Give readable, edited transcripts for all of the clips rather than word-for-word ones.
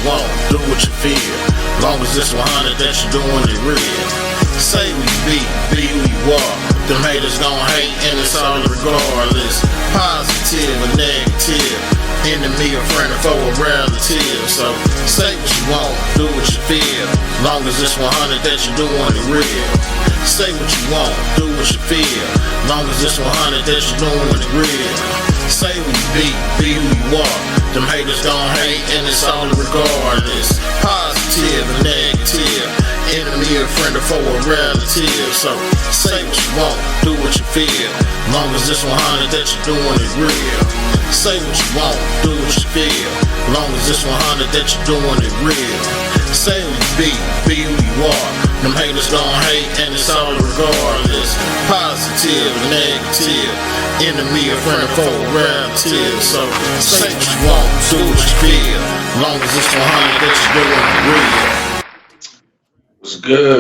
you want, do what you feel. Long as it's 100 that you're doing it real. Say we be who you are. Them haters gon' hate and it's all regardless. Positive or negative, enemy or friend or foe or relative. So say what you want, do what you feel. Long as it's 100 that you're doing it real. Say what you want, do what you feel. Long as it's 100 that you're doing it real. Say we be who you are. Them haters gon' hate and it's all regardless. Positive or negative, enemy or friend or foe or relative. So say what you want, do what you feel. Long as it's 100 that you're doing it real. Say what you want, do what you feel. Long as it's 100 that you're doing it real. Say we be who you are. Them haters gon' hate and it's all regardless. Positive or negative, enemy or friend or foe or relative. So say what you want, do what you feel. Long as it's 100 that you're doing it real.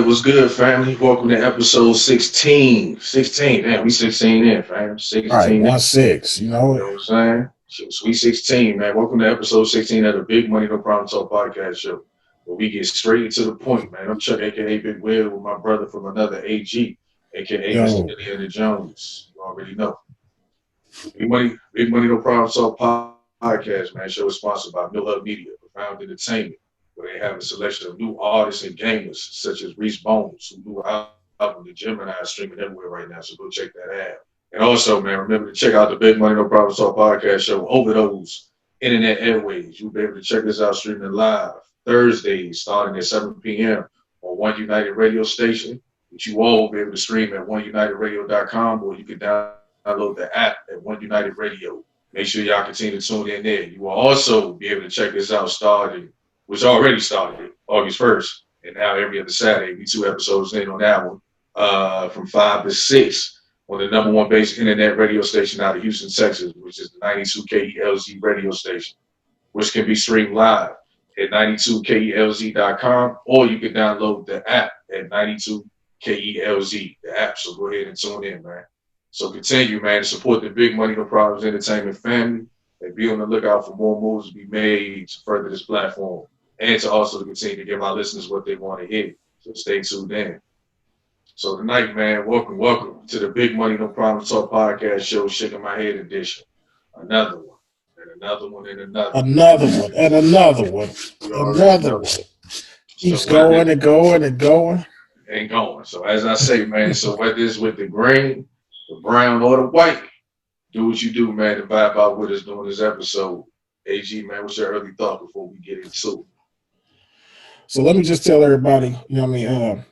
What's good, family? Welcome to episode 16. 16, man, we 16 in, fam. 16 All right, in. 1-6, You know what I'm saying? Sweet 16, man. Welcome to episode 16 of the Big Money No Problem Talk podcast show, where we get straight to the point, man. I'm Chuck, aka Big Will, with my brother from another AG, aka Mr. Indiana Jones. You already know. Big Money No Problem Talk podcast, man. Show is sponsored by Mill Hub Media, Profound Entertainment, where they have a selection of new artists and gamers, such as Reese Bones, who new album, The Gemini, is streaming everywhere right now, so go check that out. And also, man, remember to check out the Big Money No Problem Talk podcast show over those internet airways. You'll be able to check us out streaming live Thursdays, starting at 7 p.m. on One United radio station, which you all will be able to stream at oneunitedradio.com, or you can download the app at One United Radio. Make sure y'all continue to tune in there. You will also be able to check us out which already started August 1st, and now every other Saturday, we 2 episodes in on that one, from 5 to 6 on the number one basic internet radio station out of Houston, Texas, which is the 92 KELZ radio station, which can be streamed live at 92kelz.com, or you can download the app at 92KELZ, the app. So go ahead and tune in, man. So continue, man, to support the Big Money No Problems Entertainment family, and be on the lookout for more moves to be made to further this platform, and to also continue to give our listeners what they want to hear. So stay tuned in. So tonight, man, welcome to the Big Money No Problem Talk podcast show, Shaking My Head edition. Another one, and another one, and another one. Another one, and another one. Another one. Keeps going and going and going. And going. So as I say, man, so whether it's with the green, the brown, or the white, do what you do, man, to vibe out with us during this episode. AG, man, what's your early thought before we get into it? So let me just tell everybody, you know what I mean,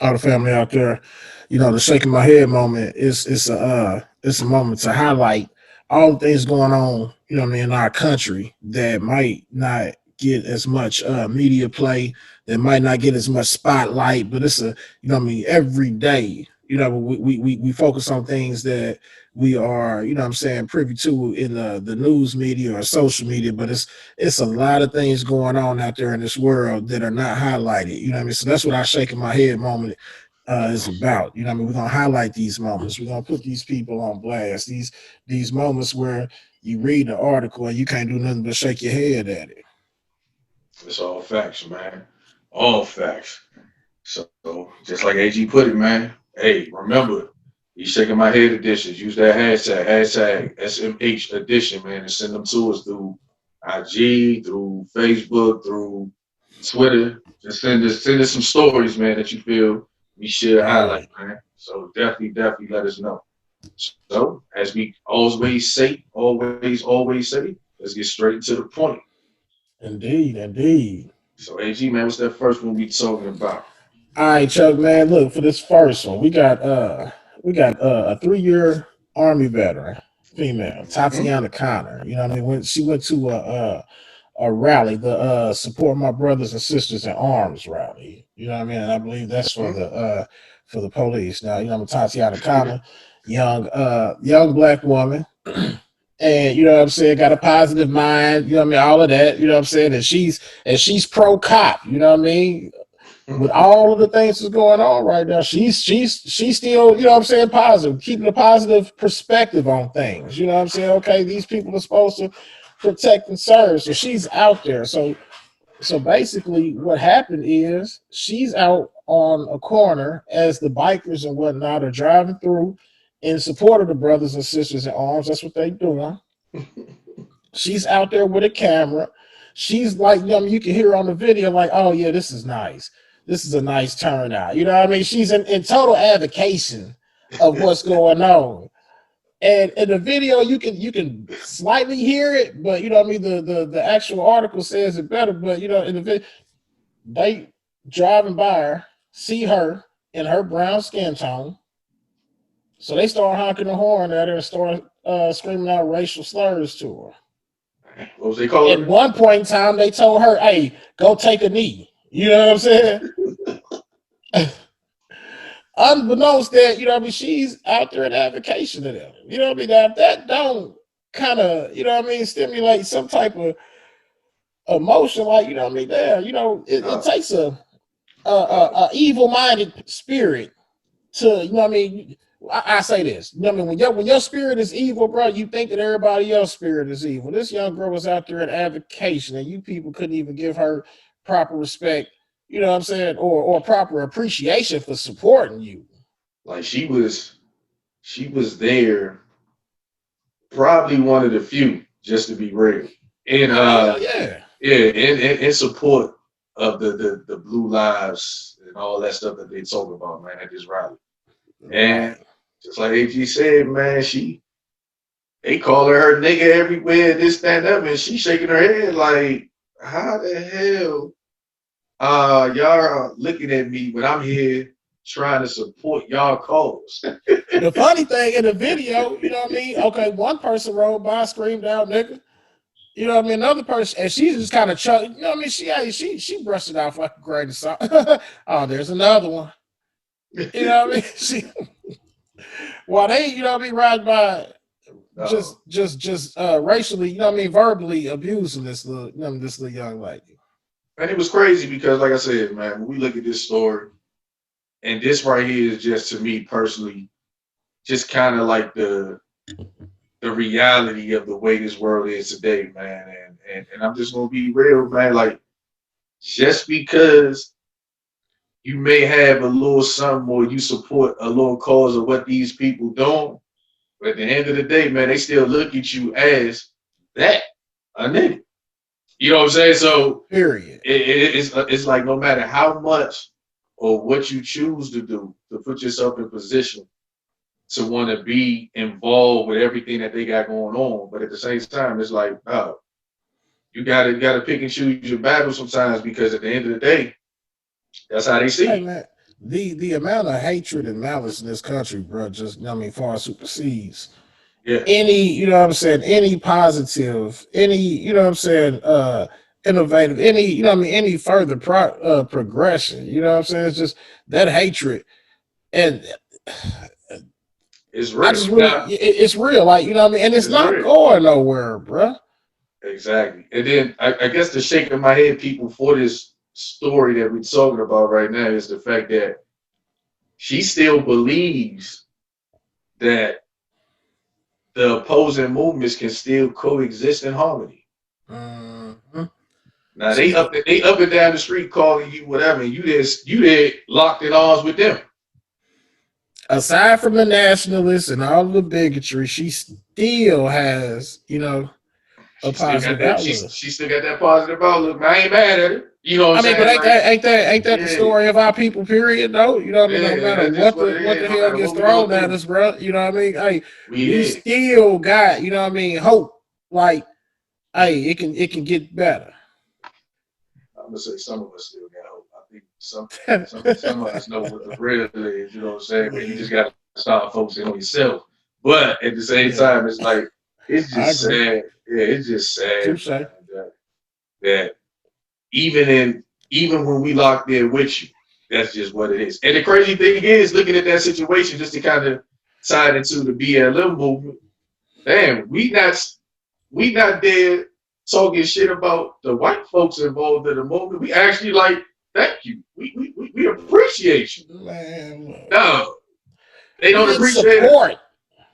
all the family out there, you know, the shaking my head moment it's a moment to highlight all the things going on, you know what I mean, in our country that might not get as much media play, that might not get as much spotlight, but it's you know what I mean, every day, you know, we focus on things that we are, you know what I'm saying, privy to in the news media or social media, but it's a lot of things going on out there in this world that are not highlighted, you know what I mean? So that's what our shaking my head moment is about. You know what I mean? We're going to highlight these moments. We're going to put these people on blast, these moments where you read the article and you can't do nothing but shake your head at it. It's all facts, man. All facts. So just like AG put it, man, hey, remember, you shaking my head editions. Use that hashtag SMH edition, man, and send them to us through IG, through Facebook, through Twitter. Just send us some stories, man, that you feel we should highlight, man. So definitely let us know. So as we always say, let's get straight to the point. Indeed. So AG, man, what's that first one we talking about? All right, Chuck, man, look, for this first one, we got a 3-year Army veteran, female, Tatiana Connor. You know what I mean? She went to a rally, the Support My Brothers and Sisters in Arms rally. You know what I mean? And I believe that's for the police. Now, you know, Tatiana Connor, young black woman, and you know what I'm saying, got a positive mind. You know what I mean? All of that. You know what I'm saying? And she's pro cop. You know what I mean? With all of the things that's going on right now, she's still, you know what I'm saying, positive, keeping a positive perspective on things. You know what I'm saying? Okay, these people are supposed to protect and serve. So she's out there. So So basically, what happened is she's out on a corner as the bikers and whatnot are driving through in support of the brothers and sisters in arms. That's what they doing. She's out there with a camera. She's like, you can hear on the video, like, oh yeah, this is nice. This is a nice turnout. You know what I mean? She's in total avocation of what's going on. And in the video, you can slightly hear it, but you know what I mean. The actual article says it better, but you know, in the video, they driving by her, see her in her brown skin tone, so they start honking the horn at her and start screaming out racial slurs to her. What was they calling? At one point in time, they told her, "Hey, go take a knee." You know what I'm saying? Unbeknownst that, you know what I mean, she's out there in avocation of them. You know what I mean? Now, if that don't kind of, you know what I mean, stimulate some type of emotion, like, you know what I mean, there, you know, it takes a evil-minded spirit to, you know what I mean. I say this, you know what I mean, when your spirit is evil, bro, you think that everybody else's spirit is evil. This young girl was out there in avocation, and you people couldn't even give her proper respect, you know what I'm saying, or proper appreciation for supporting you. Like she was there, probably one of the few, just to be real. And in support of the Blue Lives and all that stuff that they talk about, man, at this rally. And just like AG said, man, they call her nigga everywhere, this, that, and that, and she shaking her head like, how the hell y'all are looking at me when I'm here trying to support y'all cause? The funny thing in the video, you know what I mean? Okay, one person rode by, screamed out, nigga. You know what I mean? Another person, and she's just kind of chugging. You know what I mean? She brushed it off like a grain of salt. Oh, there's another one. You know what I mean? While they, you know what I mean, ride by, just racially, you know what I mean, verbally abusing this little, you know, this little young lady. And it was crazy because, like I said, man, when we look at this story, and this right here is just, to me personally, just kind of like the reality of the way this world is today, man. And I'm just gonna be real, man. Like, just because you may have a little something or you support a little cause of what these people doing, but at the end of the day, man, they still look at you as that, a nigga. You know what I'm saying? So, period. It's like no matter how much or what you choose to do to put yourself in position to want to be involved with everything that they got going on, but at the same time, it's like, oh, you gotta pick and choose your battles sometimes, because at the end of the day, that's how they see it. Man, the amount of hatred and malice in this country, bro, just, you know what I mean, far supersedes any, you know what I'm saying, any positive, any, you know what I'm saying, innovative, any, you know what I mean, any further progression. You know what I'm saying? It's just that hatred, and it's real. It's real, like, you know what I mean, and it's not real. Going nowhere, bro. Exactly. And then I guess the shaking my head, people, for this story that we're talking about right now is the fact that she still believes that the opposing movements can still coexist in harmony. Mm-hmm. Now they up and down the street calling you whatever, and you there locked in arms with them. Aside from the nationalists and all the bigotry, she still has, you know, a positive outlook. She still got that positive outlook. I ain't mad at it. You know what I'm saying? But ain't that the story of our people, period, though? You know what I mean? No matter what the hell gets thrown at us, bro. You know what I mean? Hey, we still got, you know what I mean, hope. Like, hey, it can get better. I'm gonna say some of us still got hope. I think some of us know what the real is, you know what I'm saying? But you just gotta start focusing on yourself. But at the same time, it's like, it's just sad. Yeah, it's just sad that even when we locked in with you, that's just what it is. And the crazy thing is, looking at that situation, just to kind of tie it into the BLM movement, damn, we not there talking shit about the white folks involved in the movement. We actually like, thank you. We appreciate you. Man, no, they don't appreciate support.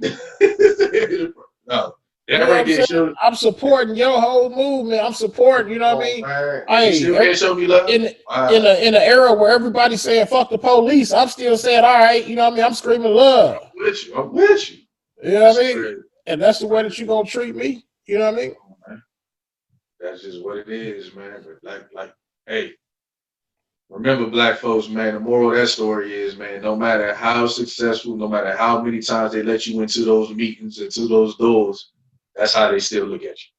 it. No. That right there show. I'm supporting your whole movement. I'm supporting, you know what I mean? Man. You Hey, still can't show me love? in an era where everybody's saying fuck the police, I'm still saying, all right, you know what I mean? I'm screaming love. I'm with you. You know what I mean? And that's the way that you're gonna treat me. You know what I mean? That's just what it is, man. But like, hey, remember, black folks, man, the moral of that story is, man, no matter how successful, no matter how many times they let you into those meetings, into those doors, that's how they still look at you.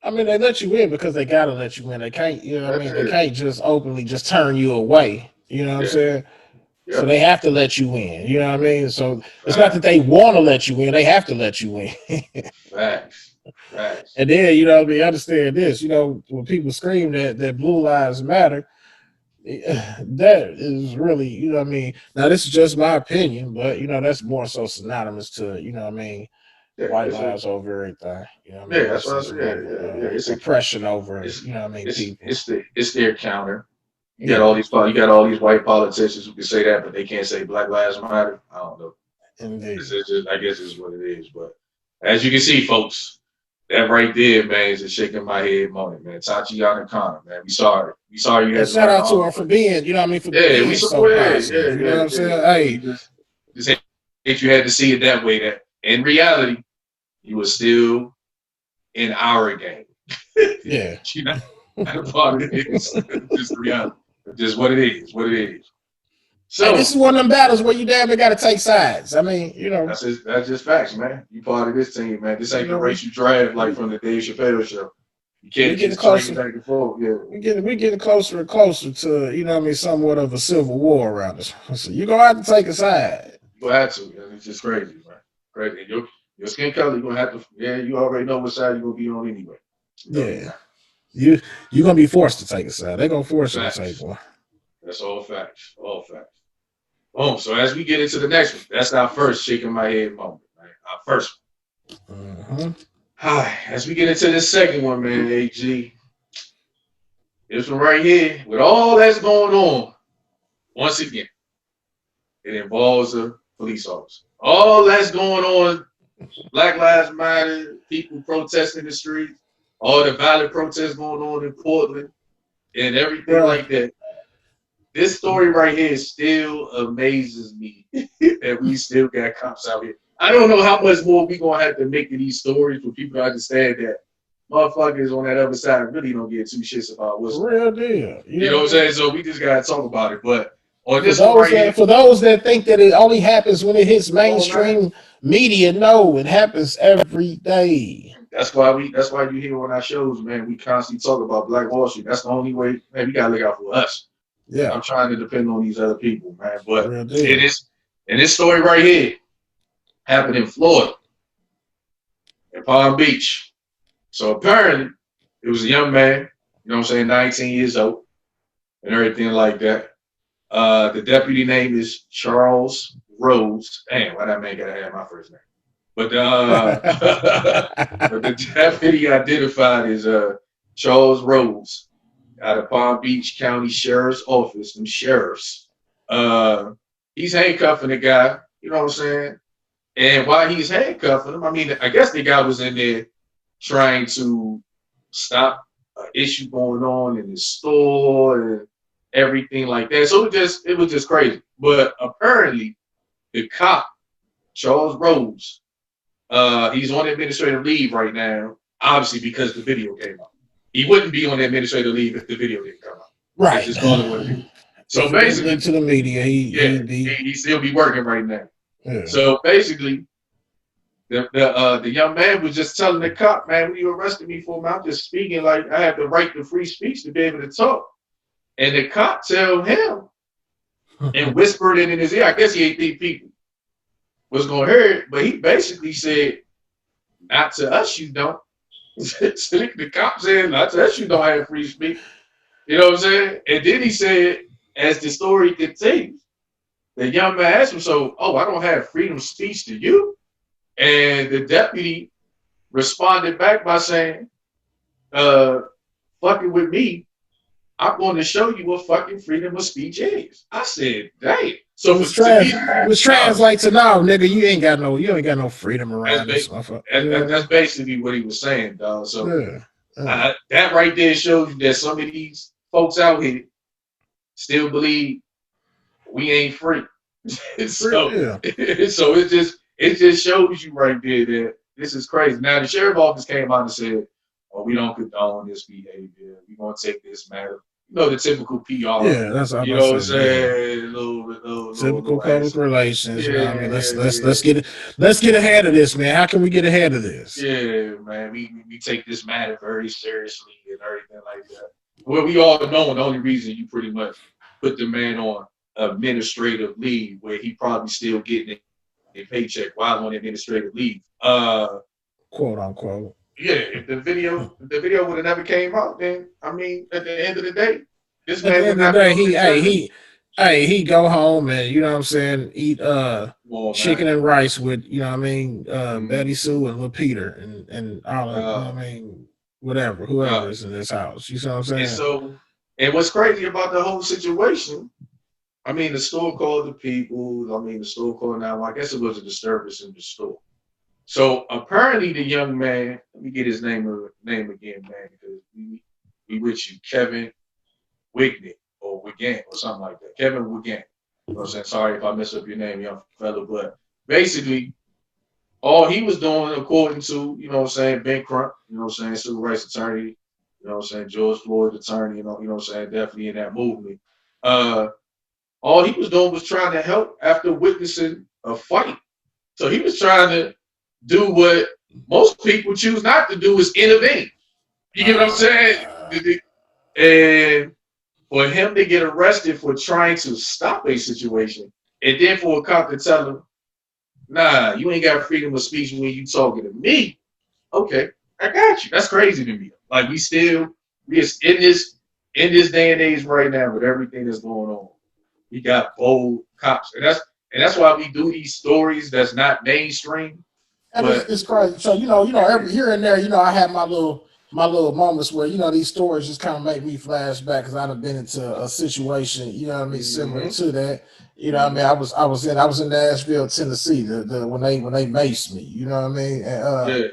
I mean, they let you in because they gotta let you in. They can't, you know what I mean? They can't just openly just turn you away. You know what I'm saying? Yeah. So they have to let you in. You know what I mean? So it's not that they want to let you in; they have to let you in. Facts. And then, you know, I mean, understand this. You know, when people scream that Blue Lives Matter, that is really, you know what I mean? Now, this is just my opinion, but, you know, that's more so synonymous to, you know what I mean, white lives over everything. You know what I mean? That's what I said. It's oppression over, you know what I mean, people. It's their counter. You got all these white politicians who can say that, but they can't say Black Lives Matter. I don't know. Indeed. I guess it's what it is. But as you can see, folks, that right there, man, is a shaking my head moment, man. Tatiana Connor, man. We saw it. You had shout out to her for being, you know what I mean, for being so positive. You know what I'm saying? Hey, just if you had to see it that way, that in reality, you were still in our game. Yeah. You know, not a part of it. It's just reality. Just what it is. So this is one of them battles where you damn near got to take sides. I mean, you know, that's just facts, man. You part of this team, man. This ain't the race you drive like from the Dave Chappelle show. You can't get closer back and forth. Yeah, we getting closer and closer to, you know what I mean, somewhat of a civil war around us. So you're gonna have to take a side. You have to, man. It's just crazy, man. Crazy. Your skin color, you're gonna have to. Yeah, you already know what side you're gonna be on anyway. Yeah. You're gonna be forced to take a side. They're gonna force you to take one. That's all facts. Boom. So as we get into the next one, that's our first shaking my head moment. Right? Our first one. As we get into this second one, man, AG. This one right here, with all that's going on, once again, it involves a police officer. All that's going on, Black Lives Matter, people protesting in the streets, all the violent protests going on in Portland, and everything like that. This story right here still amazes me that we still got cops out here. I don't know how much more we gonna have to make of these stories for people to understand that motherfuckers on that other side really don't give two shits about what's real deal. You know what I'm saying? So we just gotta talk about it. But on this for those that think that it only happens when it hits mainstream media, no, it happens every day. That's why you hear on our shows, man, we constantly talk about Black Wall Street. That's the only way, man, we gotta look out for us. Yeah. I'm trying to depend on these other people, man. But it is, and this story right here happened in Florida, in Palm Beach. So apparently it was a young man, you know what I'm saying, 19 years old and everything like that. The deputy name is Charles Rose. Damn, why that man gotta have my first name? But but the deputy identified as Charles Rose out of Palm Beach County Sheriff's Office, them sheriffs. He's handcuffing the guy, you know what I'm saying? And while he's handcuffing him, I mean, I guess the guy was in there trying to stop an issue going on in his store and everything like that. So it was just crazy. But apparently, the cop, Charles Rose, he's on administrative leave right now, obviously because the video came out. He wouldn't be on administrative leave if the video didn't come out. Right. It's just what it is. So basically, to the media, he still be working right now. Yeah. So basically, the young man was just telling the cop, man, what are you arresting me for? Man, I'm just speaking like I have the right to free speech to be able to talk. And the cop tell him and whispered it in his ear. I guess he ain't think people was gonna hear it, but he basically said, "Not to us, you don't." So the cop said, "Not to us, you don't have free speech." You know what I'm saying? And then he said, as the story continues, the young man asked him, "So, I don't have freedom of speech to you?" And the deputy responded back by saying, "Fucking with me, I'm going to show you what fucking freedom of speech is. I said, dang. So Which translates to now, nigga, you ain't got no freedom around this motherfucker. That's basically what he was saying, dog. So yeah. that right there shows you that some of these folks out here still believe we ain't free. so it just shows you right there that this is crazy. Now the sheriff office came out and said, "Oh, we don't condone this behavior. We're gonna take this matter." You know the typical PR. Yeah, that's what you know what I'm saying. Typical public relations. You know what I mean, let's get ahead of this, man. How can we get ahead of this? Yeah, man. We take this matter very seriously and everything like that. Well, we all know the only reason you pretty much put the man on administrative leave, where he probably still getting a paycheck while on administrative leave. Quote unquote. Yeah, if the video would have never came out, then I mean, at the end of the day, this man would not be. He go home and you know what I'm saying, eat chicken and rice with, you know what I mean, Betty Sue and Lil Peter and all of, you know what I mean, whoever is in this house. You know what I'm saying? And what's crazy about the whole situation, I mean, the store called the people. I mean, the store called now. I guess it was a disturbance in the store. So apparently, the young man. Let me get his name again, man, because we with you, Kevin Wignick or Wigan or something like that. Kevin Wigan. You know what I'm saying? Sorry if I mess up your name, young fella, but basically, all he was doing, according to, you know what I'm saying, Ben Crump, you know what I'm saying, civil rights attorney, you know what I'm saying, George Floyd attorney, you know what I'm saying, definitely in that movement. All he was doing was trying to help after witnessing a fight. So he was trying to do what most people choose not to do, is intervene. You get what I'm saying? And for him to get arrested for trying to stop a situation, and then for a cop to tell him, nah, you ain't got freedom of speech when you talking to me. Okay, I got you. That's crazy to me. Like we in this day and age right now with everything that's going on. We got bold cops, and that's why we do these stories that's not mainstream. And it's crazy. So every here and there, I have my little moments where these stories just kind of make me flash back because I've been into a situation, you know what I mean, similar to that. You know what I mean? I was in Nashville, Tennessee, when they maced me. You know what I mean? And,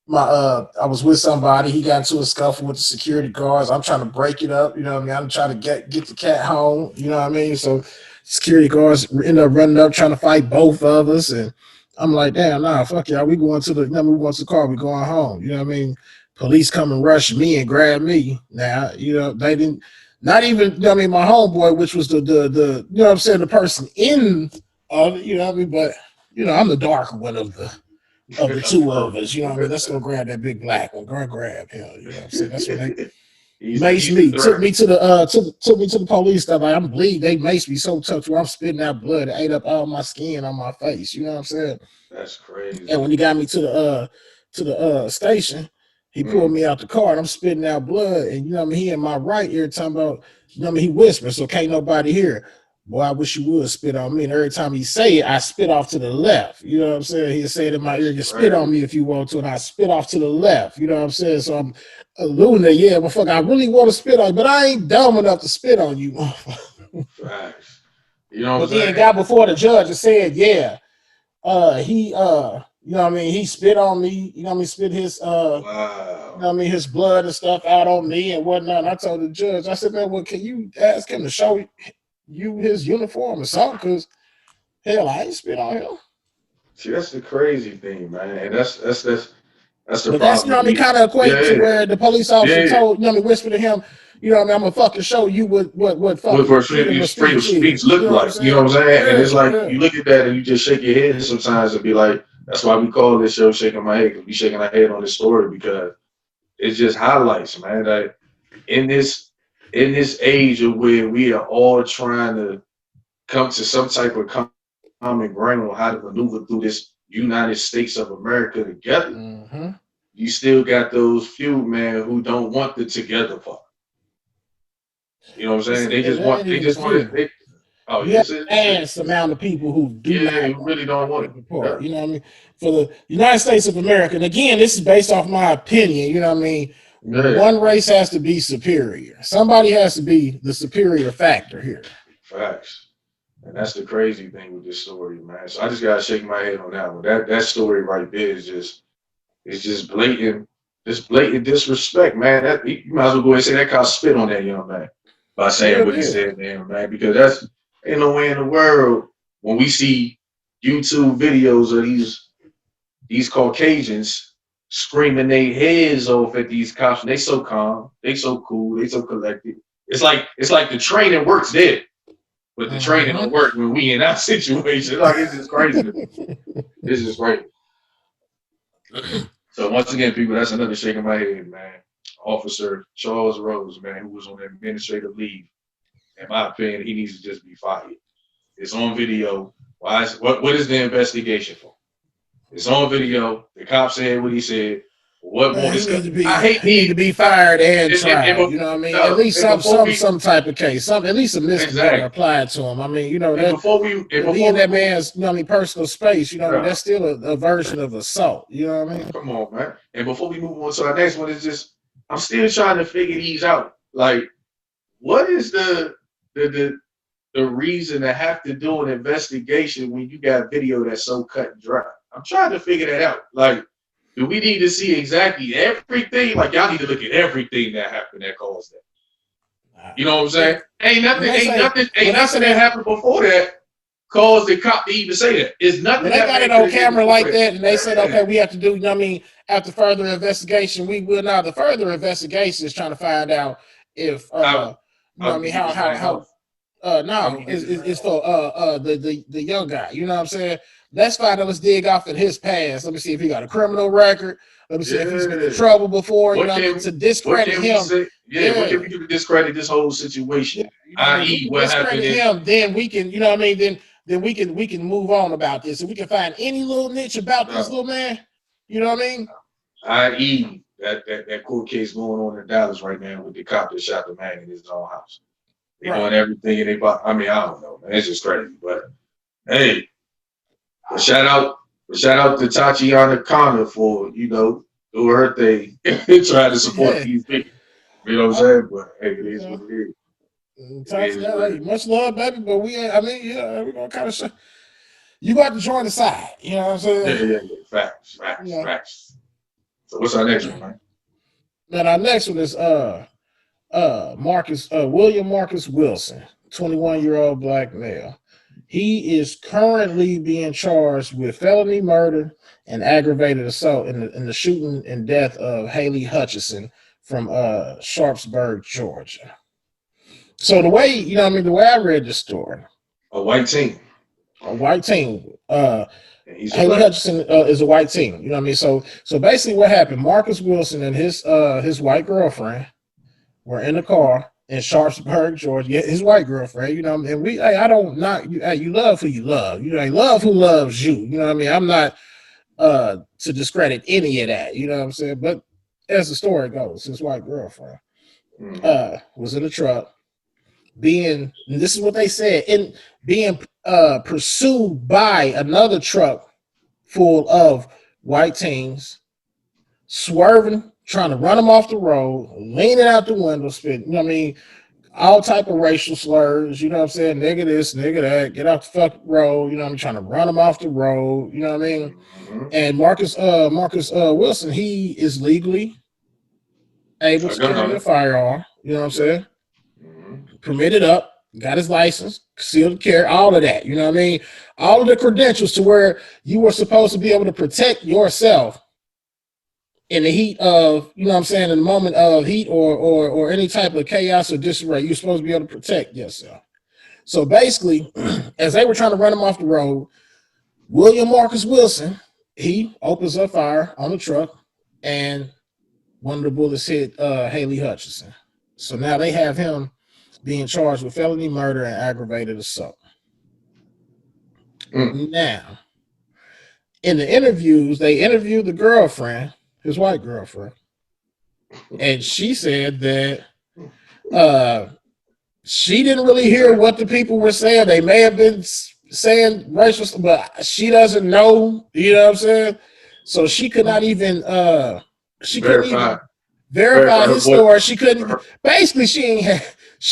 I was with somebody. He got into a scuffle with the security guards. I'm trying to break it up. You know what I mean? I'm trying to get the cat home. You know what I mean? So security guards end up running up trying to fight both of us, and I'm like, damn, nah, fuck y'all. We going to the car. We going home. You know what I mean? Police come and rush me and grab me. Now, they didn't. Not even, my homeboy, which was the you know what I'm saying, the person in, you know what I mean? But I'm the darker one of the two of us. You know what I mean? Let's go grab that big black one. Go grab him. You know what I'm saying? That's when they maced me. Took me to the police stuff. Like, I'm bleeding. They maced me so tough where I'm spitting out blood. It ate up all my skin on my face. You know what I'm saying? That's crazy. And when he got me to the station, he pulled me out the car and I'm spitting out blood. And he in my right ear talking about, he whispered, so can't nobody hear. Boy, I wish you would spit on me. And every time he say it, I spit off to the left. You know what I'm saying? He'd say it in my ear, you spit on me if you want to, and I spit off to the left. You know what I'm saying? So I'm alluding to, yeah, but fuck, I really want to spit on you, but I ain't dumb enough to spit on you. Right. You know what I'm saying? But then got before the judge and said, yeah, he he spit on me, spit his his blood and stuff out on me and whatnot. And I told the judge, I said, man, well, can you ask him to show you his uniform or something? Because hell, I ain't spit on him. See, that's the crazy thing, man. And that's the but that's kind of equated to where the police officer told whispered to him, I'm gonna fucking show you what fucking freedom of speech look like. You know what I'm saying? And it's like you look at that and you just shake your head sometimes and be like, that's why we call this show Shaking My Head, because we shaking our head on this story, because it just highlights, man, that in this age of where we are all trying to come to some type of common ground on how to maneuver through this United States of America together, you still got those few, man, who don't want the together part. You know what I'm saying? They just want it. Oh, yeah, vast amount of people who do not really don't want it. Yeah. You know what I mean? For the United States of America, and again, this is based off my opinion. You know what I mean? Yeah. One race has to be superior. Somebody has to be the superior factor here. Facts. And that's the crazy thing with this story, man. So I just gotta shake my head on that one. That story right there is just blatant, disrespect, man. That you might as well go ahead and say that cop spit on that young man by saying what he said, man. Because that's ain't no way in the world when we see YouTube videos of these Caucasians screaming their heads off at these cops, and they so calm, they so cool, they so collected. It's like the training works there. But the training don't work when we in that situation. Like, it's just crazy. It's just crazy. So once again, people, that's another shake of my head, man. Officer Charles Rose, man, who was on administrative leave. In my opinion, he needs to just be fired. It's on video. What is the investigation for? It's on video. The cop said what he said. What more? He need to be fired and tried. You know what I mean? At least some type of case. At least a misdemeanor applied to him. I mean, you know, being that man's, you know, personal space, you know, that's still a version of assault. You know what I mean? Come on, man. And before we move on to our next one, it's just I'm still trying to figure these out. Like, what is the reason to have to do an investigation when you got video that's so cut and dry? I'm trying to figure that out. Like, do we need to see exactly everything? Like, y'all need to look at everything that happened that caused that. You know what I'm saying? Ain't nothing that happened before that caused the cop to even say that. It's nothing. When they got it on camera like that, and they said, okay, we have to do, you know what I mean, after further investigation, we will now. The further investigation is trying to find out if, you know what I mean, how no, it's for the young guy. You know what I'm saying? Let's find out. Let's dig off in his past. Let me see if he got a criminal record. Let me see if he's been in trouble before. You know what I mean? To discredit him. What can we do to discredit this whole situation? I.e., what happened? Him, then we can. You know what I mean? Then we can move on about this. If we can find any little niche about this little man, you know what I mean? I.e., that court case going on in Dallas right now with the cop that shot the man in his own house. They doing everything and I mean, I don't know, man. It's just crazy. But hey, shout out to Tatiana Connor for, you know, doing her thing and trying to support these people. You know what I'm saying? But hey, it is what it is. Hey, much love, baby. But we're gonna kind of show you got to join the side. You know what I'm saying? Yeah. Facts. So what's our next one, man? Man, our next one is William Marcus Wilson, 21-year-old black male. He is currently being charged with felony murder and aggravated assault in the shooting and death of Haley Hutchison from Sharpsburg, Georgia. So the way, you know what I mean, the way I read the story, a white teen. Haley Hutchison is a white teen. You know what I mean? So basically what happened, Marcus Wilson and his white girlfriend were in the car in Sharpsburg, Georgia. His white girlfriend, you know, and I don't knock you. You love who you love. You know, love who loves you. You know what I mean? I'm not to discredit any of that. You know what I'm saying? But as the story goes, his white girlfriend was in the truck, this is what they said, being pursued by another truck full of white teens, swerving, trying to run them off the road, leaning out the window, spitting, you know what I mean, all type of racial slurs, you know what I'm saying, nigga this, nigga that, get off the fucking road, you know what I'm trying to run them off the road, you know what I mean? And Marcus Wilson, he is legally able to carry a firearm, you know what I'm saying? Permitted up, got his license, concealed carry, all of that, you know what I mean? All of the credentials to where you were supposed to be able to protect yourself in the heat of, you know what I'm saying, in the moment of heat or any type of chaos or disarray. You're supposed to be able to protect yourself. So basically, as they were trying to run him off the road, William Marcus Wilson, he opens up fire on the truck, and one of the bullets hit Haley Hutchison. So now they have him being charged with felony murder and aggravated assault. Now, in the interviews, they interviewed the girlfriend, his white girlfriend, and she said that she didn't really hear what the people were saying. They may have been saying racial, but she doesn't know, you know what I'm saying? So she could not even couldn't even verify his story. She couldn't. Basically, she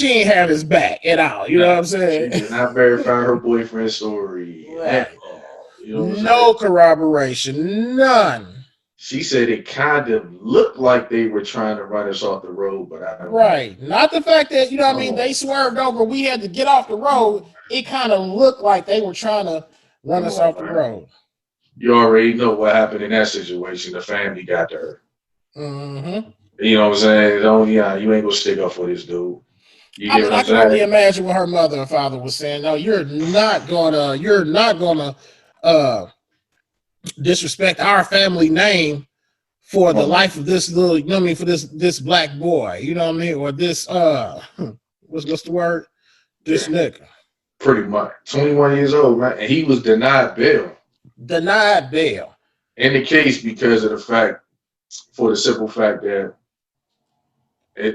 ain't have his back at all. You know what I'm saying? She did not verify her boyfriend's story at Right. all. You know what I'm No saying? corroboration, none. She said it kind of looked like they were trying to run us off the road, but I don't know. Right. Not the fact that, you know what I mean, they swerved over, we had to get off the road. It kind of looked like they were trying to run us off the road. You already know what happened in that situation. The family got to her. Mm-hmm. You know what I'm saying? Don't, you ain't gonna stick up for this dude. You get what I'm I can saying? only imagine what her mother and father was saying. No, you're not gonna disrespect our family name for the life of this little, you know what I mean, for this black boy, you know what I mean, or this what's the word? This nigga. Pretty much. 21 years old, right? And he was denied bail. Denied bail. In the case because of the fact, for the simple fact that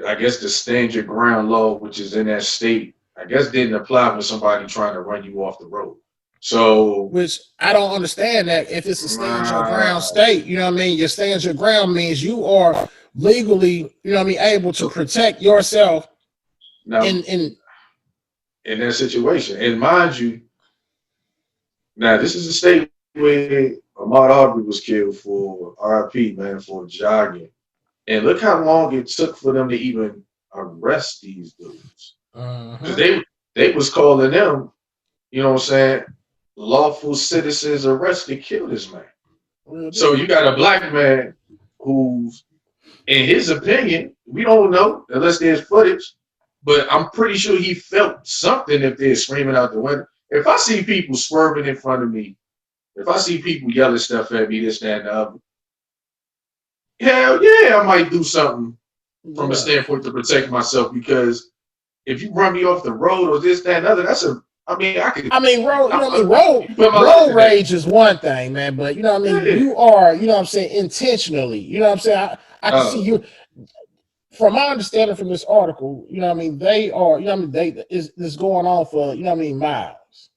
I guess the stand your ground law, which is in that state, I guess didn't apply when somebody trying to run you off the road. So, which I don't understand that if it's a stand your ground state, you know what I mean? Your stand your ground means you are legally, you know what I mean, able to protect yourself now, in that situation. And mind you, now this is a state where Ahmaud Arbery was killed for RIP, man, for jogging. And look how long it took for them to even arrest these dudes. Because they was calling them, you know what I'm saying, lawful citizens arrested, killed this man. So you got a black man who's, in his opinion, we don't know unless there's footage, but I'm pretty sure he felt something if they're screaming out the window. If I see people swerving in front of me, if I see people yelling stuff at me, this, that, and the other, hell yeah, I might do something from a standpoint to protect myself, because if you run me off the road or this, that, and other, that's a, road rage is one thing, man, but you know what I mean, you are, you know what I'm saying, intentionally, you know what I'm saying, I can see you, from my understanding from this article, you know what I mean, they are, you know what I mean, this going on for, you know what I mean, miles.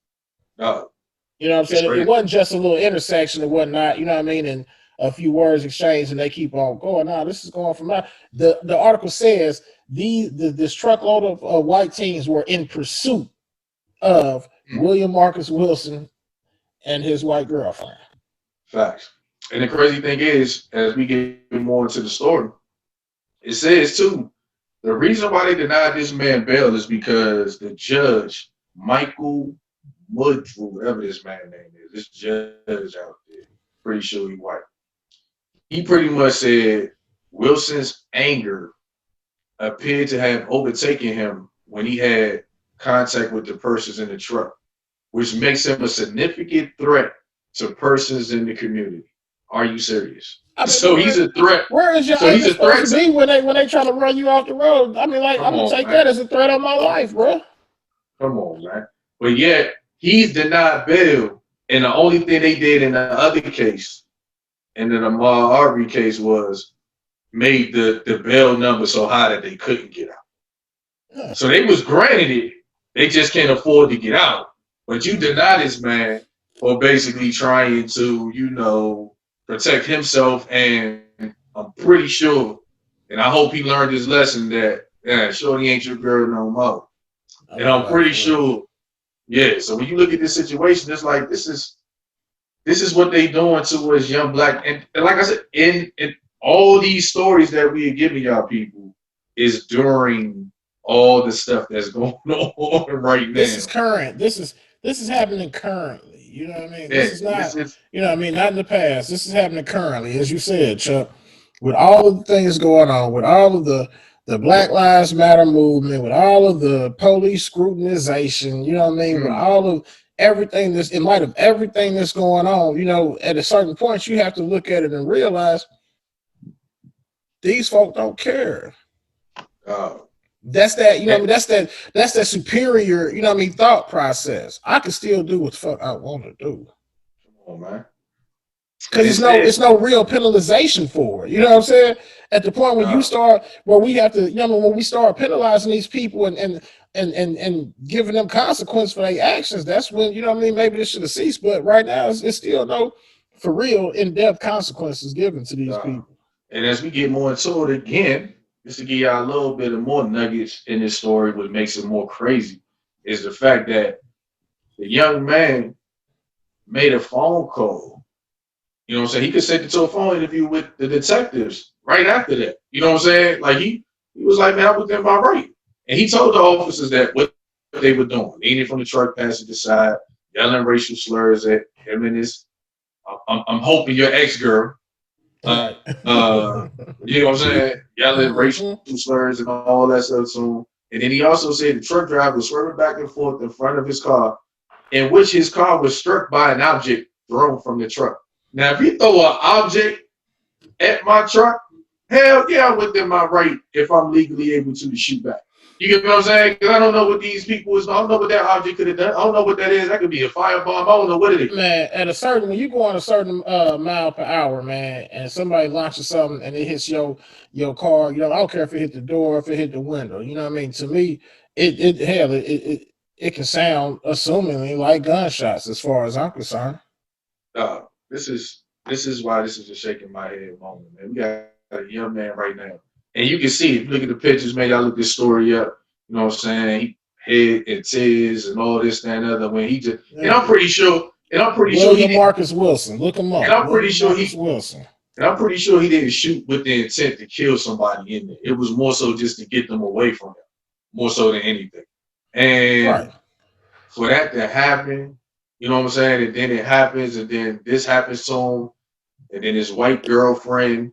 You know what I'm saying? It wasn't just a little intersection and whatnot, you know what I mean, and a few words exchanged and they keep on going. Now this is going from miles. The article says this truckload of white teens were in pursuit of William Marcus Wilson and his white girlfriend. Facts. And the crazy thing is, as we get more into the story, it says too, the reason why they denied this man bail is because the judge, Michael Mudru, whatever this man's name is, this judge out there, pretty sure he's white. He pretty much said Wilson's anger appeared to have overtaken him when he had contact with the persons in the truck, which makes him a significant threat to persons in the community. Are you serious? I mean, so he's a threat. Where is your anger supposed to be when they trying to run you off the road? I mean, like, I'm gonna take that as a threat on my life, bro. Come on, man. But yet he's denied bail, and the only thing they did in the other case, and then the Ahmaud Arbery case, was made the bail number so high that they couldn't get out. Yeah. So they was granted it. They just can't afford to get out. But you deny this man for basically trying to, you know, protect himself. And I'm pretty sure, and I hope he learned his lesson, that shorty ain't your girl no more. And I'm pretty sure, yeah. So when you look at this situation, it's like this is what they doing to us young black, and like I said, in all these stories that we are giving y'all people is during all the stuff that's going on right now. This is current. This is happening currently. You know what I mean? This is not, you know what I mean, not in the past. This is happening currently, as you said, Chuck. With all of the things going on, with all of the Black Lives Matter movement, with all of the police scrutinization, you know what I mean, with all of everything that's, in light of everything that's going on, you know, at a certain point, you have to look at it and realize these folk don't care. That's that, you know, that's that superior, you know what I mean, thought process. I can still do what the fuck I want to do. Come on, man. Because it's no real penalization for it. You know what I'm saying? At the point when you start, where we have to, you know, when we start penalizing these people and giving them consequence for their actions, that's when, you know what I mean, maybe this should have ceased. But right now, it's still no, for real, in-depth consequences given to these people. And as we get more into it again, just to give y'all a little bit of more nuggets in this story, what makes it more crazy is the fact that the young man made a phone call. You know what I'm saying? He consented to a phone interview with the detectives right after that. You know what I'm saying? Like he was like, man, I'm within my right. And he told the officers that what they were doing, leaning from the truck passenger side, yelling racial slurs at him and his, I'm hoping your ex-girl, uh, Right. you know what I'm saying? Yelling racial Hmm. slurs and all that stuff to him. And then he also said the truck driver was swerving back and forth in front of his car, in which his car was struck by an object thrown from the truck. Now, if you throw an object at my truck, hell yeah, I'm within my right if I'm legally able to shoot back. You get what I'm saying? Because I don't know what these people is. I don't know what that object could have done. I don't know what that is. That could be a firebomb. I don't know what it is. Man, at a certain when you go on a certain mile per hour, man, and somebody launches something and it hits your car, you know, I don't care if it hit the door, if it hit the window. You know what I mean? To me, it can sound assumingly like gunshots as far as I'm concerned. Uh, this is why this is a shaking my head moment, man. We got a young man right now, and you can see it. Look at the pictures, man. Y'all look this story up. You know what I'm saying? He head and tears and all this and that and other. When he just, and I'm Yeah. pretty sure, he William didn't. Marcus Wilson, look him And up. I'm pretty William sure Marcus Wilson. he didn't shoot with the intent to kill somebody in there. It was more so just to get them away from him, more so than anything. And Right. for that to happen, you know what I'm saying? And then it happens, and then this happens to him, and then his white girlfriend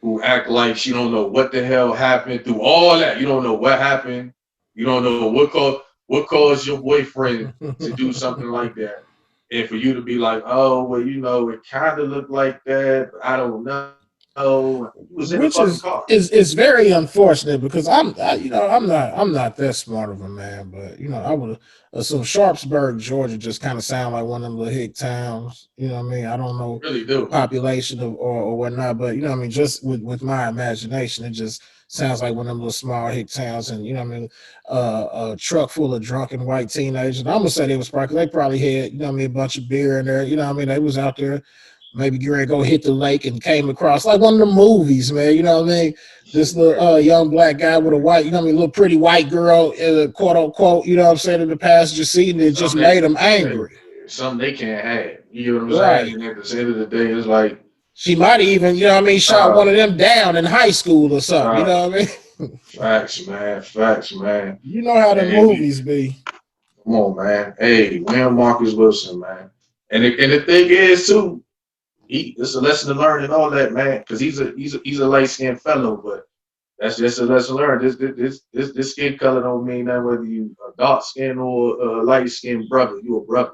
who act like she don't know what the hell happened through all that. You don't know what happened. You don't know what caused your boyfriend to do something like that. And for you to be like, oh, well, you know, it kind of looked like that, but I don't know. He was in the Which fucking car. is very unfortunate because I'm not that smart of a man, but you know I would assume Sharpsburg, Georgia, just kind of sound like one of them little hick towns. You know what I mean? I don't know Really the do. population or whatnot, but you know what I mean. Just with my imagination, it just sounds like one of them little small hick towns, and you know what I mean. A truck full of drunken white teenagers. And I'm gonna say they was probably they probably had you know what I mean a bunch of beer in there. You know what I mean? They was out there maybe get ready to go hit the lake and came across like one of the movies, man. You know what I mean? This little young black guy with a white, you know what I mean, little pretty white girl, quote unquote, you know what I'm saying, in the passenger seat, and it just Something they, made him angry. something they can't have. You know what I'm saying? Right. And at the end of the day, it's like, She might have even, you know what I mean, shot uh, one of them down in high school or something. You uh, know what I mean? facts, man. Facts, man. You know how the And you, movies be. come on, man. Hey, William Marcus Wilson, man. And the thing is too, it's a lesson to learn and all that, man. Because he's a light skinned fellow, but that's just a lesson learned. This skin color don't mean that whether you a dark skin or a light skinned brother. You a brother.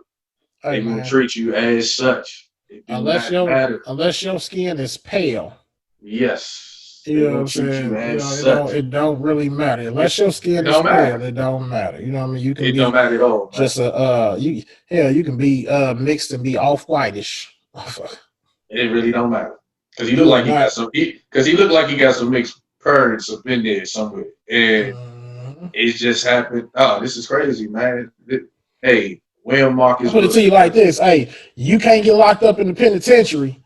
Hey They gonna man, treat you as such. It do not matter. unless your skin is pale. Yes, You they know what gonna I'm treat you saying? You as know, such. it don't really matter. It, Unless your it skin is don't pale, matter. it don't matter. You know what I mean? You can It don't be matter at all, man. just you can be mixed and be off whitish. It really don't matter because he looked You are like he got not. some. Because he looked like he got some mixed purge up in there somewhere, and Mhm. it just happened. Oh, this is crazy, man. Hey, William I Marcus put it to Wilson. you like this: Hey, you can't get locked up in the penitentiary.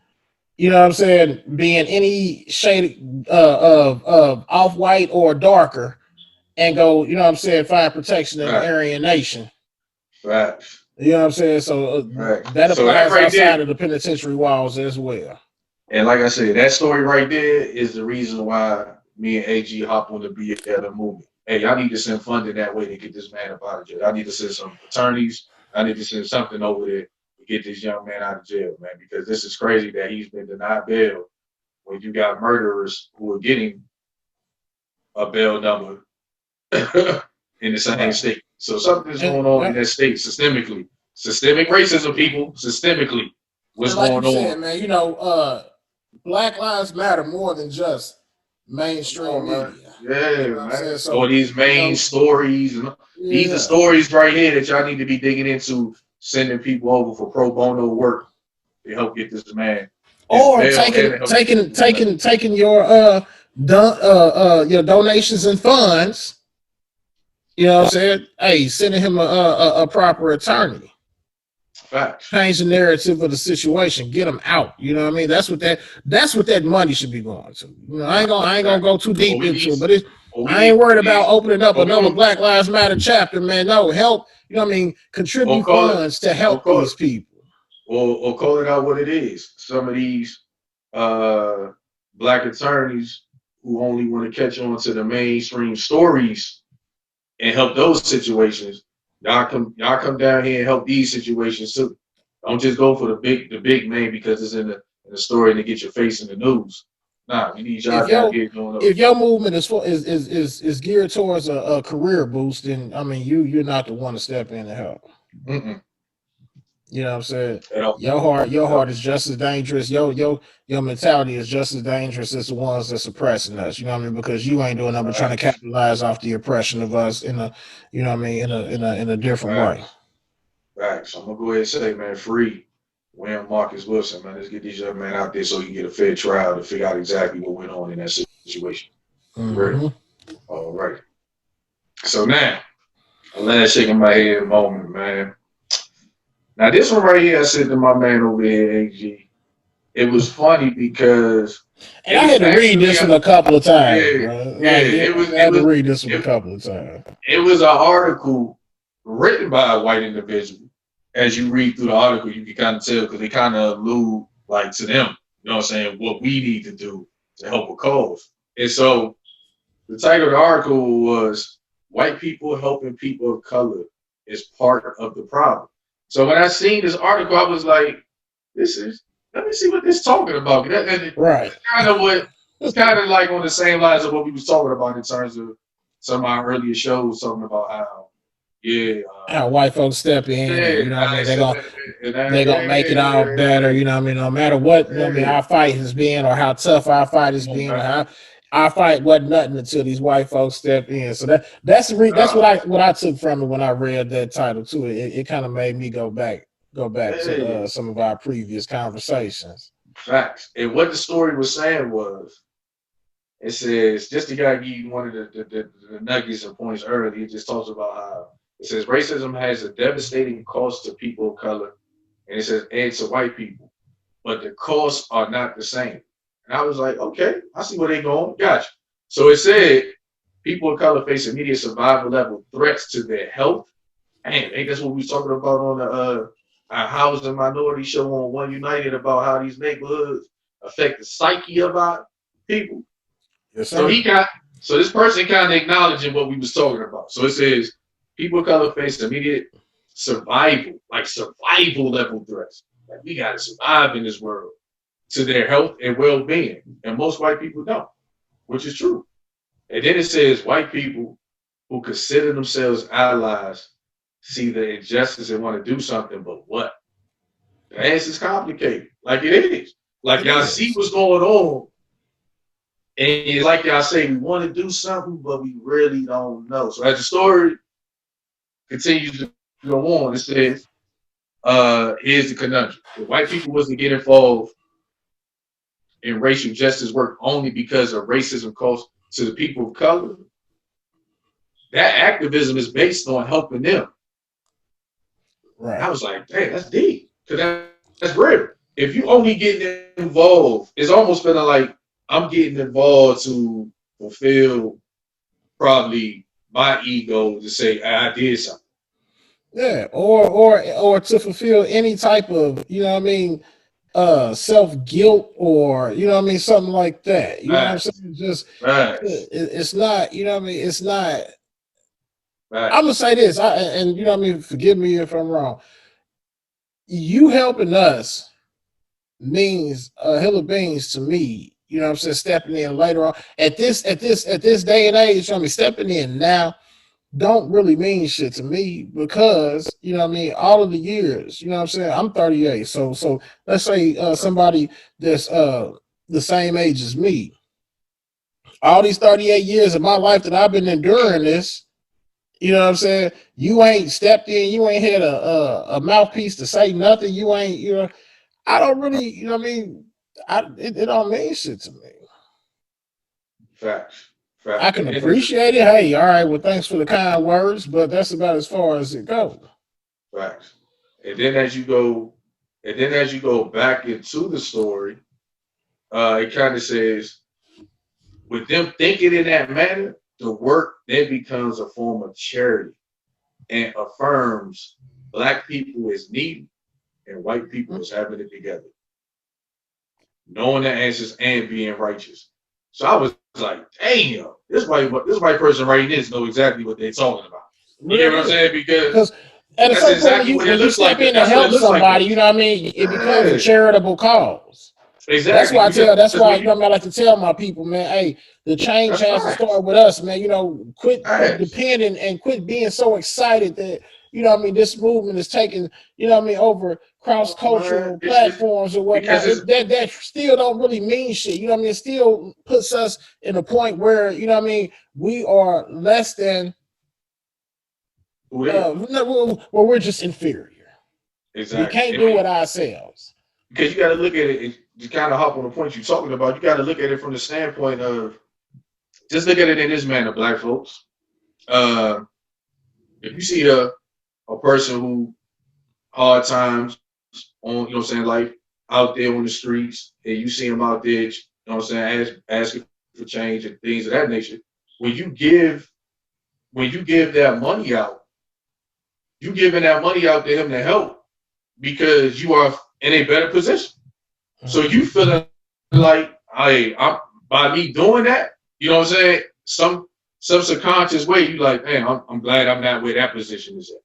You know what I'm saying? Being any shade of off white or darker, and go. You know what I'm saying? Find protection in the Right, Aryan Nation. right, You know what I'm saying? So right. that So that applies right there, outside of the penitentiary walls as well. and like I said, that story right there is the reason why me and AG hop on the BLM movement. Hey, y'all need to send funding that way to get this man up out of jail. I need to send some attorneys. I need to send something over there to get this young man out of jail, man, because this is crazy that he's been denied bail when you got murderers who are getting a bail number in the same Right. state. So something is And going on in that state systemically. Systemic racism, people, systemically. What's like you going said, on? man, you know, Black Lives Matter more than just Come mainstream on, man. media. You Yeah, know what I'm man. saying? So So, these you main know, stories, and these are yeah. stories right here that y'all need to be digging into, sending people over for pro bono work to help get this man his Or bail and to help get this man out. taking your donations and funds, you know what I'm saying? Hey, sending him a proper attorney. Facts. change the narrative of the situation, get them out. You know what I mean? That's what that money should be going to. You know, I ain't gonna go too deep into it, but I ain't worried about opening up another Black Lives Matter chapter, man. No, help. You know what I mean? Contribute funds to help these people. Or call it out what it is. Some of these black attorneys who only want to catch on to the mainstream stories and help those situations. Y'all come down here and help these situations too. Don't just go for the big name because it's in the story and to get your face in the news. Nah, we need y'all down here doing those. If your movement is geared towards a career boost, then I mean you're not the one to step in and help. Mm-mm. You know what I'm saying? Your heart is just as dangerous. Your mentality is just as dangerous as the ones that's oppressing us. You know what I mean? Because you ain't doing nothing but trying to capitalize off the oppression of us in a, you know what I mean, in a different way. Right. So I'm gonna go ahead and say, man, free William Marcus Wilson, man. Let's get these young men out there so you get a fair trial to figure out exactly what went on in that situation. Mm-hmm. All right. So now, a last shaking my head moment, man. Now this one right here, I said to my man over here, AG. It was funny because and I had to read this one a couple of times, bro. I had to read this one a couple of times. It was an article written by a white individual. As you read through the article, you can kind of tell because they kind of allude like to them. You know what I'm saying? What we need to do to help a cause. And so the title of the article was "White People Helping People of Color is Part of the Problem." So when I seen this article, I was like, let me see what this talking about. Right. It's kind of like on the same lines of what we was talking about in terms of some of our earlier shows talking about how white folks step in, you know what I mean? They're gonna make it all better, you know what I mean? No matter what, you know what I mean, our fight has been or how tough our fight has been or how our fight wasn't nothing until these white folks stepped in. So that's what I took from it when I read that title too. It kind of made me go back to some of our previous conversations. Facts. And what the story was saying was, it says, just to give you one of the nuggets and points earlier, it just talks about how it says racism has a devastating cost to people of color, and it says and to white people, but the costs are not the same. And I was like, okay, I see where they're going. Gotcha. So it said people of color face immediate survival level threats to their health. And ain't that's what we was talking about on the our housing minority show on One United about how these neighborhoods affect the psyche of our people. Yes, sir. So this person kind of acknowledging what we was talking about. So it says people of color face immediate survival level threats. Like we gotta survive in this world to their health and well-being. And most white people don't, which is true. And then it says white people who consider themselves allies see the injustice and want to do something, but what? The answer is complicated. Like it is. Like y'all see what's going on. And it's like y'all say, we want to do something, but we really don't know. So as the story continues to go on, it says, here's the conundrum. If white people was to get involved in racial justice work only because of racism cost to the people of color, that activism is based on helping them. Right. I was like, dang, that's deep. Because that's real. If you only get involved, it's almost feeling like I'm getting involved to fulfill probably my ego to say I did something. Yeah, or to fulfill any type of, you know what I mean, self-guilt or, you know what I mean, something like that. You know what I'm saying? Just it's not, you know what I mean, it's not. I'm gonna say this, and you know what I mean, forgive me if I'm wrong. You helping us means a hill of beans to me. You know what I'm saying? Stepping in later on at this day and age, you know what I mean, stepping in now don't really mean shit to me because, you know what I mean, all of the years, you know what I'm saying? I'm 38. So let's say somebody that's the same age as me. All these 38 years of my life that I've been enduring this, you know what I'm saying? You ain't stepped in, you ain't had a mouthpiece to say nothing. You ain't, you know, I don't really, you know what I mean? It don't mean shit to me. Facts. I can appreciate it. Hey, all right, well, thanks for the kind words, but that's about as far as it goes. Facts. And then as you go back into the story, it kind of says, with them thinking in that manner, the work then becomes a form of charity and affirms black people as needy and white people as having it together, knowing the answers and being righteous. So I was like, damn, this white person writing this know exactly what they're talking about. You get what I'm saying? Because at a that's certain point, exactly what when it you looks like. step in to That's what it help looks like. somebody, you know what I mean, it becomes a charitable cause. Exactly. That's why you know, I like to tell my people, man, hey, the change has to start with us, man. You know, quit depending and quit being so excited that, you know what I mean, this movement is taking, you know what I mean, over cross-cultural platforms or whatnot. That still don't really mean shit. You know what I mean? It still puts us in a point where, you know what I mean, we are less than well, we're just inferior. Exactly. We can't do it ourselves. Because you got to look at it, you kind of hop on the point you're talking about. You got to look at it from the standpoint of, just look at it in this manner, black folks. If you see a person who hard times on, you know what I'm saying, life out there on the streets, and you see them out there, you know what I'm saying, asking for change and things of that nature, when you give that money out, you giving that money out to him to help because you are in a better position. So you feeling like, I'm by me doing that, you know what I'm saying? Some subconscious way, you like, man, I'm glad I'm not where that position is at.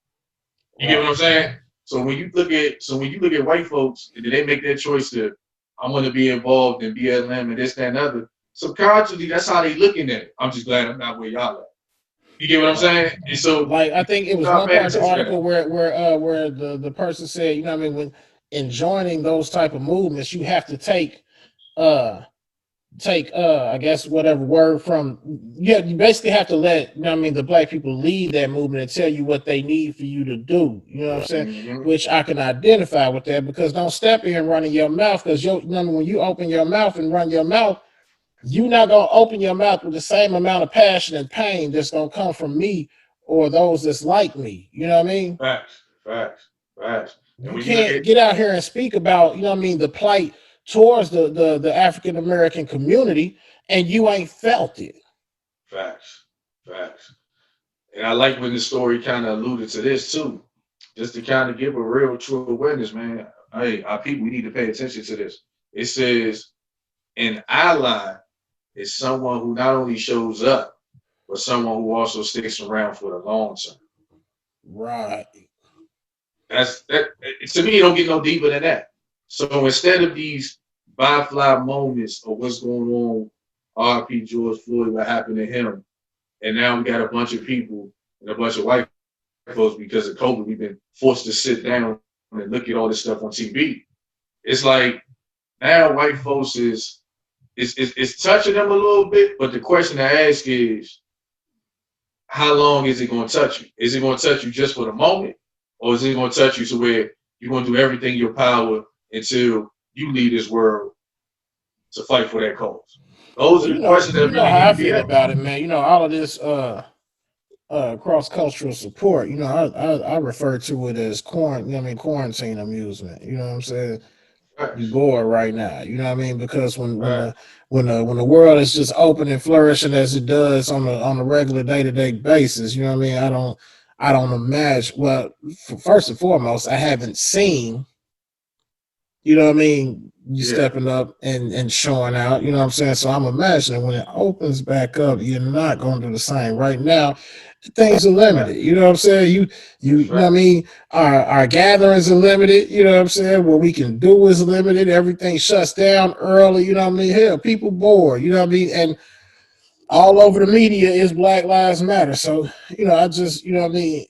You get what I'm saying? So when you look at white folks and they make that choice to, I want to be involved in BLM and this, that, and other, subconsciously that's how they looking at it. I'm just glad I'm not where y'all at. You get what I'm saying? And so, like, I think it was one part of the article where the person said, you know what I mean, when in joining those type of movements, you have to take I guess whatever word from, you basically have to let, you know what I mean, the black people lead that movement and tell you what they need for you to do. You know what I'm saying? Mm-hmm. Which I can identify with that, because don't step in running your mouth, because you know, when you open your mouth and run your mouth, you're not gonna open your mouth with the same amount of passion and pain that's gonna come from me or those that's like me. You know what I mean? Facts. You can't get out here and speak about, you know what I mean, the plight towards the African American community, and you ain't felt it. Facts. And I like when the story kind of alluded to this too, just to kind of give a real true awareness, man. Hey, our people, we need to pay attention to this. It says an ally is someone who not only shows up, but someone who also sticks around for the long term. Right. That to me, it don't get no deeper than that. So instead of these by-fly moments of what's going on, R.P. George Floyd, what happened to him, and now we got a bunch of people and a bunch of white folks, because of COVID, we've been forced to sit down and look at all this stuff on TV. It's like now white folks is touching them a little bit, but the question I ask is, how long is it going to touch you? Is it going to touch you just for the moment, or is it going to touch you to where you're going to do everything in your power until you leave this world to fight for that cause? Those are the questions that really how need I to be feel asked. about it, man. You know, all of this cross-cultural support, you know, I refer to it as quarantine amusement. You know what I'm saying? You bored right now, you know what I mean? Because when the world is just open and flourishing as it does on a regular day-to-day basis, you know what I mean? I don't imagine. Well, first and foremost, I haven't seen, you know what I mean, you stepping up and showing out, you know what I'm saying? So I'm imagining when it opens back up, you're not going to do the same. Right now, things are limited, you know what I'm saying? You know what I mean? Our gatherings are limited, you know what I'm saying? What we can do is limited. Everything shuts down early, you know what I mean? Hell, people bored, you know what I mean? And all over the media is Black Lives Matter. So, you know, I just, you know what I mean?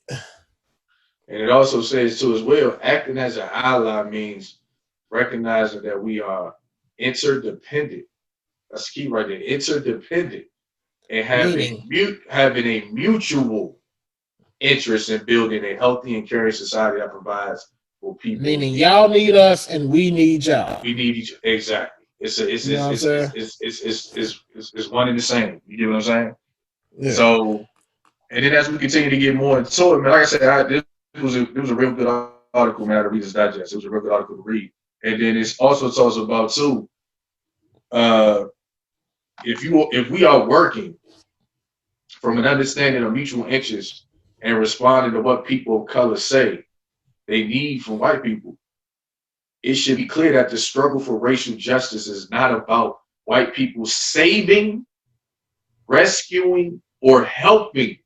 And it also says too as well, acting as an ally means recognizing that we are interdependent. That's key right there. Interdependent, and having a mutual interest in building a healthy and caring society that provides for people. Meaning y'all need us and we need y'all. We need each other. Exactly. It's one and the same. You get what I'm saying? Yeah. So, and then as we continue to get more into it, man, like I said, it was a real good article, man, to Reader's Digest. It was a real good article to read. And then it also talks about too, if we are working from an understanding of mutual interest and responding to what people of color say they need from white people, it should be clear that the struggle for racial justice is not about white people saving, rescuing, or helping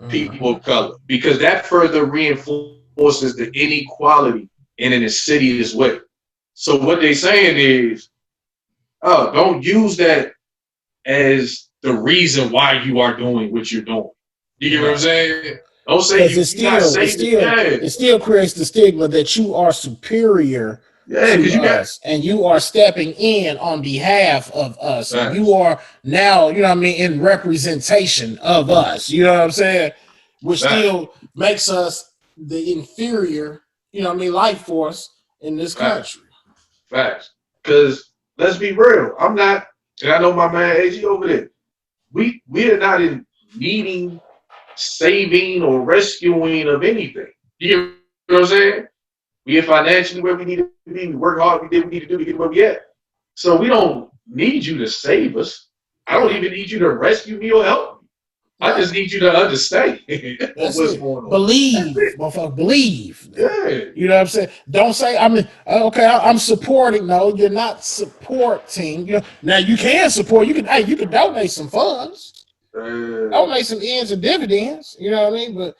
people of color, because that further reinforces the inequality in an insidious way. So what they're saying is, oh, don't use that as the reason why you are doing what you're doing. You get what I'm saying? Don't say Because yeah. it still creates the stigma that you are superior to us, and you are stepping in on behalf of us, and you are now, you know what I mean, in representation of us. You know what I'm saying? Which still makes us the inferior, you know what I mean, life force in this country. Facts. Because let's be real, I'm not, and I know my man AG over there. We are not in needing saving or rescuing of anything. You know what I'm saying? We are financially where we need to be. We work hard. We did what we need to do to get where we at. So we don't need you to save us. I don't even need you to rescue me or help me. I just need you to understand what's going on. Believe, motherfucker, believe. Yeah. You know what I'm saying? Don't say, I mean, okay, I'm supporting. No, you're not supporting. You know, now you can support. You can donate some funds. Donate some ends and dividends. You know what I mean? But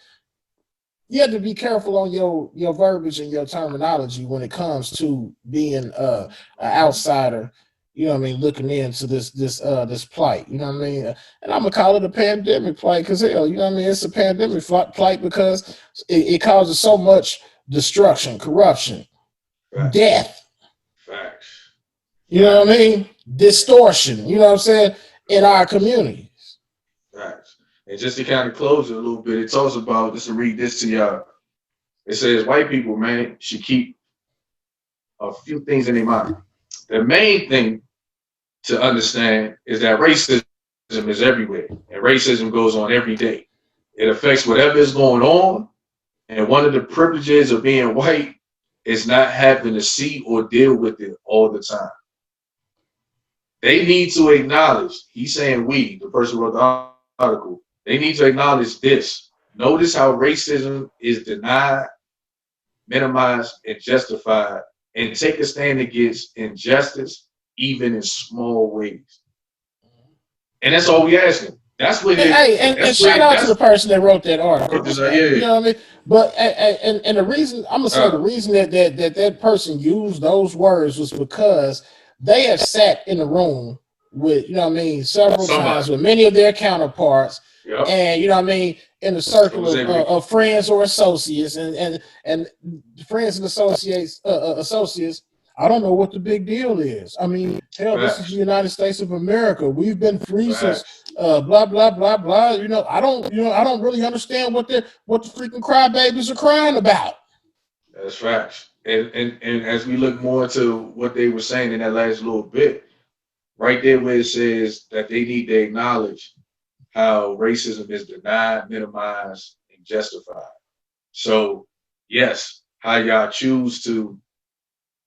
you have to be careful on your verbiage and your terminology when it comes to being an outsider. You know what I mean? Looking into this plight. You know what I mean? And I'm gonna call it a pandemic plight because hell, you know what I mean? It's a pandemic plight because it causes so much destruction, corruption, death. Facts. You know what I mean? Distortion. You know what I'm saying? In our communities. Facts. And just to kind of close it a little bit, it talks about, just to read this to y'all. It says white people, man, should keep a few things in their mind. The main thing to understand is that racism is everywhere, and racism goes on every day. It affects whatever is going on, and one of the privileges of being white is not having to see or deal with it all the time. They need to acknowledge, he's saying we, the person who wrote the article, they need to acknowledge this. Notice how racism is denied, minimized, and justified, and take a stand against injustice, even in small ways. And that's all we asking. That's what. And shout out to the person that wrote that article. You know what I mean? But and the reason I'm gonna say the reason that person used those words was because they have sat in a room with, you know what I mean, several times with many of their counterparts. Yep. And you know what I mean, in the circle of friends or associates, and friends and associates. I don't know what the big deal is. I mean, hell, this is the United States of America. We've been free since blah blah blah blah. You know, I don't really understand what the freaking crybabies are crying about. That's facts. And as we look more into what they were saying in that last little bit, right there where it says that they need to acknowledge how racism is denied, minimized, and justified. So, yes, how y'all choose to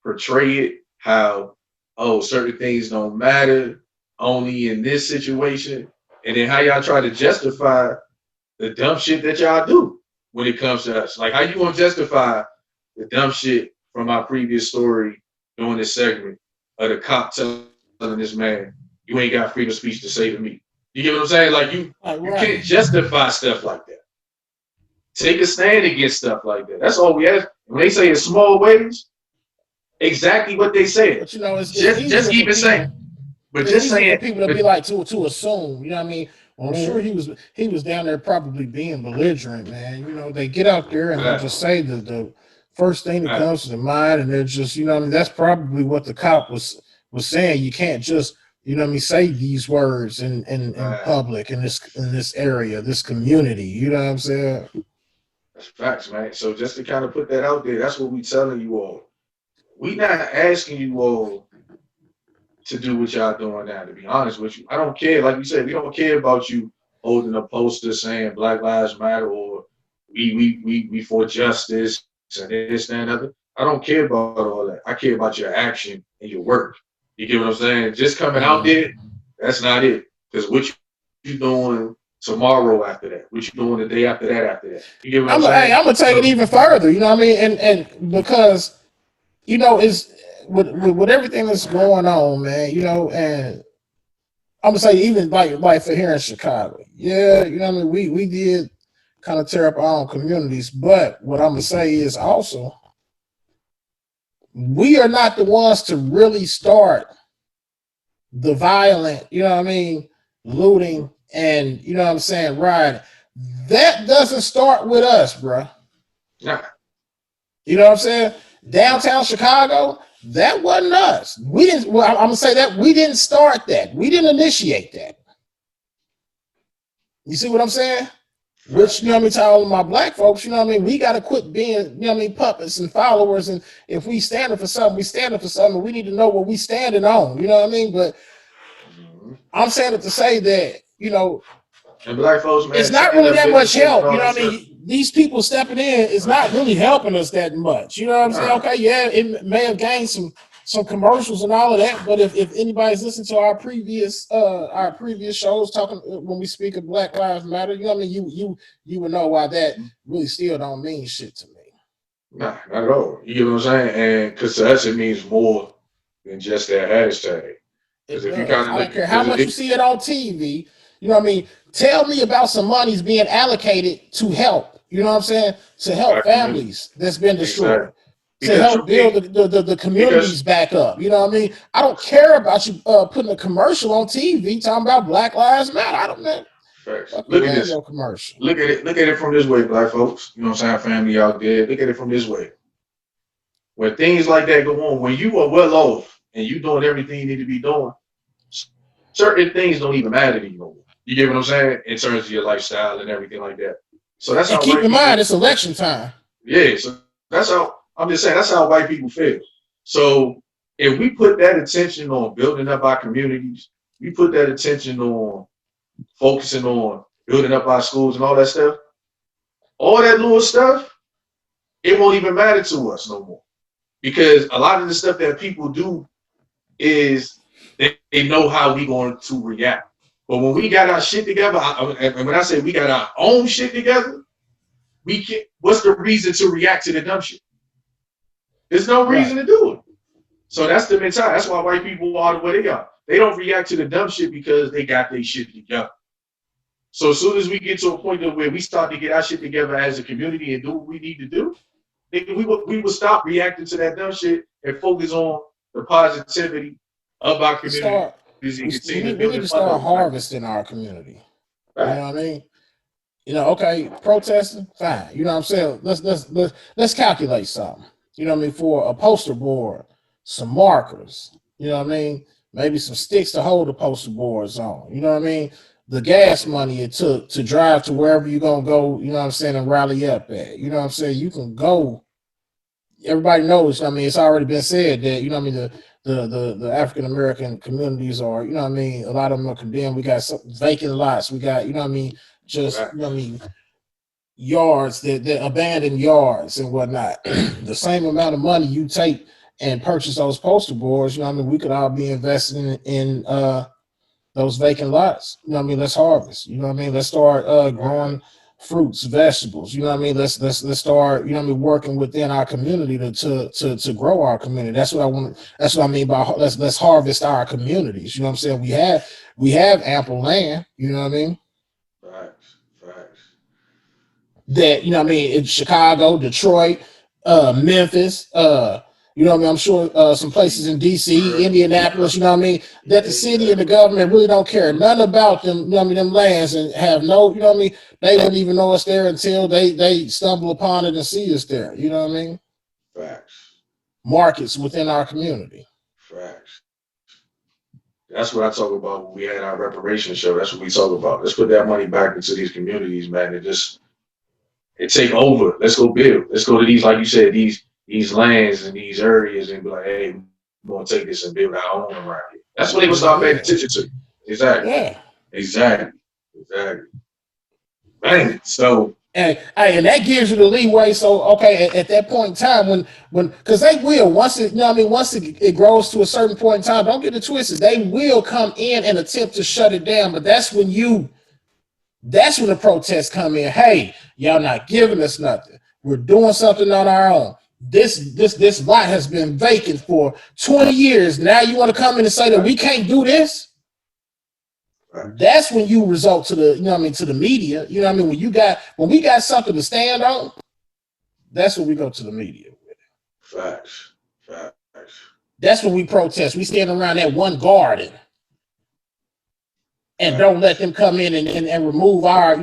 portray it, how, oh, certain things don't matter, only in this situation, and then how y'all try to justify the dumb shit that y'all do when it comes to us. Like, how you gonna justify the dumb shit from our previous story during this segment of the cop telling this man, you ain't got freedom of speech to say to me. You get what I'm saying? Like, you can't justify stuff like that. Take a stand against stuff like that. That's all we ask. When they say in small ways, exactly what they said. But you know, it's just keep it saying. But just saying, for people to be like to assume. You know what I mean? Well, I'm sure he was down there probably being belligerent, man. You know, they get out there and they just say the first thing that comes to their mind, and they're just, you know what I mean? That's probably what the cop was saying. You can't just, you know what I mean, say these words in public in this area, this community. You know what I'm saying? That's facts, man. So just to kind of put that out there, that's what we telling you all. We not asking you all to do what y'all doing now, to be honest with you. I don't care. Like we said, we don't care about you holding a poster saying Black Lives Matter or we for justice and this, that, and other. I don't care about all that. I care about your action and your work. You get what I'm saying? Just coming out there, that's not it. Because what you doing tomorrow after that? What you doing the day after that after that? You get what I'm Hey, saying? I'm gonna take it even further. You know what I mean? And because it's with everything that's going on, man. And I'm gonna say even like for here in Chicago, yeah. I mean, we did kind of tear up our own communities, but what I'm gonna say is also we are not the ones to really start the violent, looting and what I'm saying, rioting. That doesn't start with us, bro. Nah, You know what I'm saying? nah, Downtown Chicago, that wasn't us. We didn't. Well, I'm gonna say that we didn't start that. We didn't initiate that. You see what I'm saying? Which, facts. to all of my black folks, we got to quit being, puppets and followers. And if we standing for something, we standing for something. We need to know what we standing on. You know what I mean? But Mhm. I'm saying it to say that, And black folks, it's man, not setting really up that much businesses and help. You all know that what I stuff. mean? These people stepping in is not really helping us that much. You know what I'm saying? Nah, Okay, yeah, it may have gained some commercials and all of that, but if anybody's listened to our previous shows talking when we speak of Black Lives Matter, you know what I mean? You would know why that really still don't mean shit to me. nah, not at all. You get what I'm saying? And because to us, it means more than just that hashtag. Because It if you does. kind of I look, don't care how because much you see it on TV. You know what I mean? Tell me about some money's being allocated to help. You know what I'm saying? To help black community, families that's been exactly. destroyed. To Because help truth build be, the because communities back up. You know what I mean? I don't care about you putting a commercial on TV talking about Black Lives Matter. I don't man. facts. Fuck Look you at and this. your commercial. Look at it from this way, black folks. You know what I'm saying? Family out there. Look at it from this way. When things like that go on, when you are well off and you doing everything you need to be doing, certain things don't even matter to you no more. You get what I'm saying? In terms of your lifestyle and everything like that. So that's And how keep white in people, mind it's election time. yeah. So that's how I'm just saying. That's how white people feel. So if we put that attention on building up our communities, we put that attention on focusing on building up our schools and all that little stuff, it won't even matter to us no more. Because a lot of the stuff that people do is they know how we going to react. But when we got our shit together, and when I say we got our own shit together, we can. What's the reason to react to the dumb shit? There's no reason Right. to do it. So that's the mentality. That's why white people are the way they are. They don't react to the dumb shit because they got their shit together. So as soon as we get to a point of where we start to get our shit together as a community and do what we need to do, we will stop reacting to that dumb shit and focus on the positivity of our To communities start and we continue to we build need it to further start over time. harvesting our community. You know Right. what I mean? Okay, protesting, fine. You know what I'm saying? Let's calculate something. You know what I mean? For a poster board, some markers. You know what I mean? Maybe some sticks to hold the poster boards on. You know what I mean? The gas money it took to drive to wherever you're gonna go, you know what I'm saying, and rally up at. You know what I'm saying? You can go. Everybody knows, I mean, it's already been said that, you know what I mean, the African American communities are, you know what I mean, a lot of them are condemned. We got some vacant lots. We got, you know what I mean, just, you know Right. what I mean, yards that abandoned yards and whatnot. The same amount of money you take and purchase those poster boards, you know what I mean, we could all be investing in those vacant lots. You know what I mean? Let's harvest. You know what I mean? Let's start Right. growing fruits, vegetables. You know what I mean? Let's start, you know what I mean, working within our community to grow our community. That's what I want. That's what I mean by let's harvest our communities. You know what I'm saying? We have ample land, you know what I mean? Facts. Facts. That you know what I mean in Chicago, Detroit, Memphis, you know what I mean. I'm sure some places in DC, Maryland. Indianapolis, Yep. you know what I mean. Yeah, That the city and the exactly. government really don't care nothing about them. You know what I mean. Them lands and have no, you know what I mean. They wouldn't even know it's there until they stumble upon it and see us there. You know what I mean. Facts. Markets within our community. Facts. That's what I talk about when we had our reparation show. That's what we talk about. Let's put that money back into these communities, man, and just and take over. Let's go build. Let's go to these, like you said, these lands and these areas and be like, hey, we're gonna take this and build our own around here. That's when they will start paying Yeah, attention to you. Exactly. yeah. Exactly. Exactly. Man, so And that gives you the leeway. So okay, at that point in time, when because they will once it, once it grows to a certain point in time, don't get it twisted. They will come in and attempt to shut it down. But that's when the protests come in. Hey, y'all not giving us nothing. We're doing something on our own. This lot has been vacant for 20 years. Now you want to come in and say that we can't do this? That's when you result to the, to the media. When we got something to stand on, that's when we go to the media with. Facts. That's when we protest. We stand around that one garden and don't let them come in and remove our,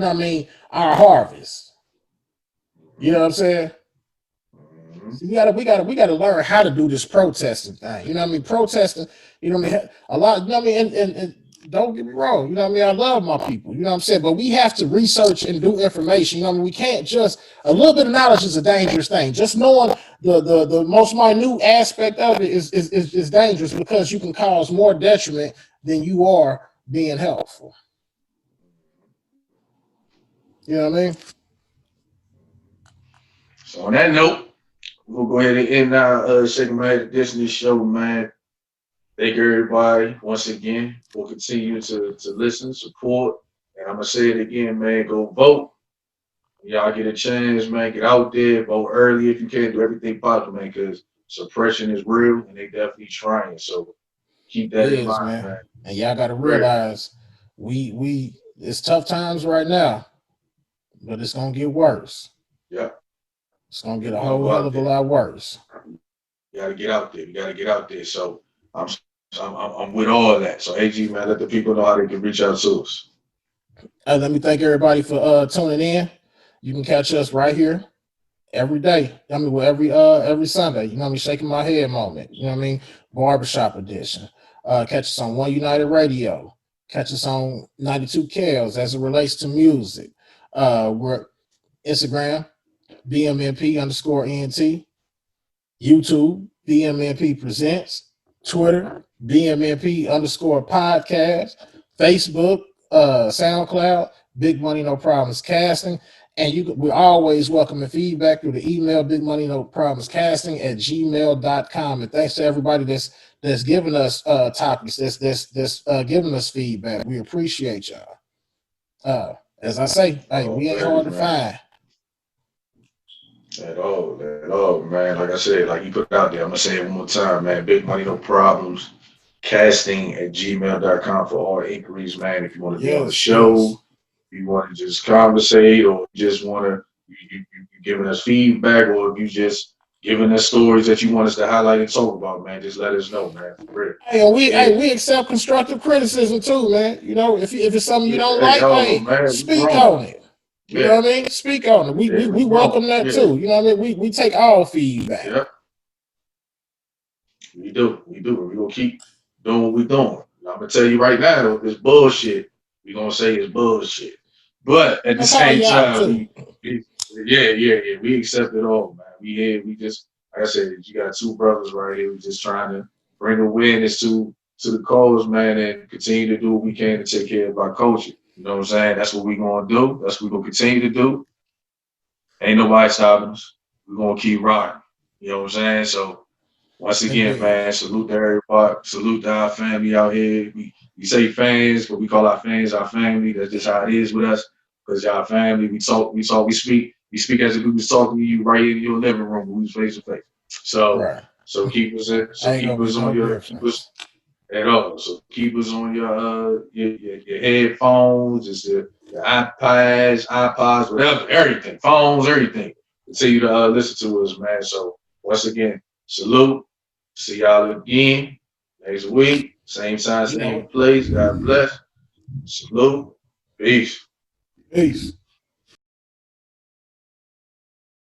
our harvest. You know what I'm saying? So we gotta learn how to do this protesting thing. Protesting, a lot, and don't get me wrong, I love my people, but we have to research and do information. We can't just, a little bit of knowledge is a dangerous thing. Just knowing the most minute aspect of it is dangerous, because you can cause more detriment than you are being helpful. You know what I mean? So on that note, we'll go ahead and end our Shaking My Head edition of this show, man. Thank everybody once again for continuing to listen, support. And I'm going to say it again, man, go vote. Y'all get a chance, man, get out there, vote early if you can, do everything possible, man, because suppression is real and they definitely trying. So keep that in mind, man. And y'all got to realize we it's tough times right now, but it's going to get worse. Yeah. It's going to get a whole hell of a lot worse. You got to get out there. You got to get out there. So I'm with all of that. So AG, man, let the people know how they can reach out to us. Let me thank everybody for tuning in. You can catch us right here every day. Every Sunday. Shaking My Head moment. Barbershop edition. Catch us on One United Radio. Catch us on 92 Kales as it relates to music. We're Instagram, BMNP_ENT. YouTube, BMNP Presents. Twitter, BMNP_podcast. Facebook, SoundCloud, Big Money No Problems Casting. And we're always welcoming feedback through the email, bigmoneynoproblemscasting@gmail.com. And thanks to everybody that's giving us topics, that's giving us feedback. We appreciate y'all. As I say, we ain't hard to find. At all, man. Like I said, like you put out there, I'm gonna say it one more time, man. Big Money No Problems casting@gmail.com for all inquiries, man. If you want to be on the show, if you want to just conversate, or just want to you giving us feedback, or if you just giving us stories that you want us to highlight and talk about, man, just let us know, man. For real. We accept constructive criticism too, man. If it's something you don't like, speak on it. You know what I mean? Speak on it. We welcome that too. You know what I mean? We take all feedback. Yeah. We do. We're gonna keep doing what we're doing. I'm gonna tell you right now, if it's bullshit, we're gonna say it's bullshit. But at the same time, we accept it all, man. We just, like I said, you got two brothers right here. We're just trying to bring awareness to the cause, man, and continue to do what we can to take care of our culture. You know what I'm saying? That's what we're gonna do. That's what we're gonna continue to do. Ain't nobody stopping us. We're gonna keep riding. You know what I'm saying? So once again, man, salute to everybody. Salute to our family out here. We say fans, but we call our fans our family. That's just how it is with us. Because y'all family, we speak. We speak as if we was talking to you right in your living room. We was face to face. So keep us in. So keep us on your at all. So keep us on your headphones, just your iPods, whatever, everything, phones, everything. Continue to listen to us, man. So once again, salute. See y'all again next week. Same time, same place. God bless. Salute. Peace.